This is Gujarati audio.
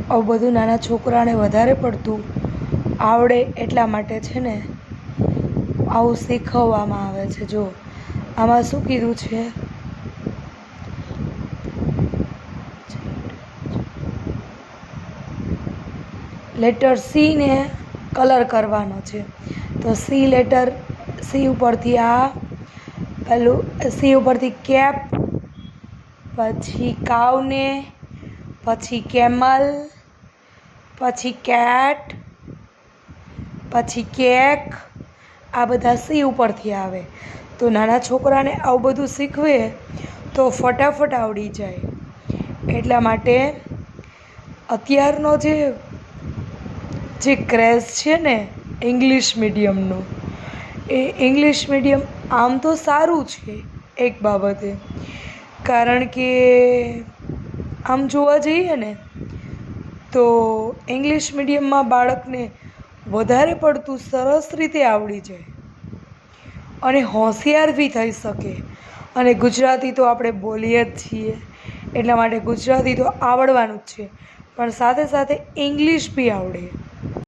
આવું બધું નાના છોકરાને વધારે પડતું આવડે એટલા માટે છે ને આવું શીખવવામાં આવે છે. જો આમાં શું કીધું છે, લેટર સી ને કલર કરવાનો છે. તો સી ઉપરથી આ પેલું સી ઉપરથી કેપ, પછી કાવને, પછી કેમલ, પછી કેટ, પછી કેક, આ બધા સી ઉપરથી આવે. તો નાના છોકરાને આવું બધું શીખવે તો ફટાફટ આવડી જાય. એટલા માટે અત્યારનો જે ક્રેઝ છે ને ઇંગ્લિશ મીડિયમનો, એ ઇંગ્લિશ મીડિયમ આમ તો સારું છે એક બાબતે, કારણ કે આમ જોવા જઈએ ને તો ઇંગ્લિશ મીડિયમમાં બાળકને વધારે પડતું સરસ રીતે આવડી જાય અને હોશિયાર બી થઈ શકે. અને ગુજરાતી તો આપણે બોલીએ જ છીએ, એટલા માટે ગુજરાતી તો આવડવાનું જ છે, પણ સાથે સાથે ઇંગ્લિશ બી આવડે.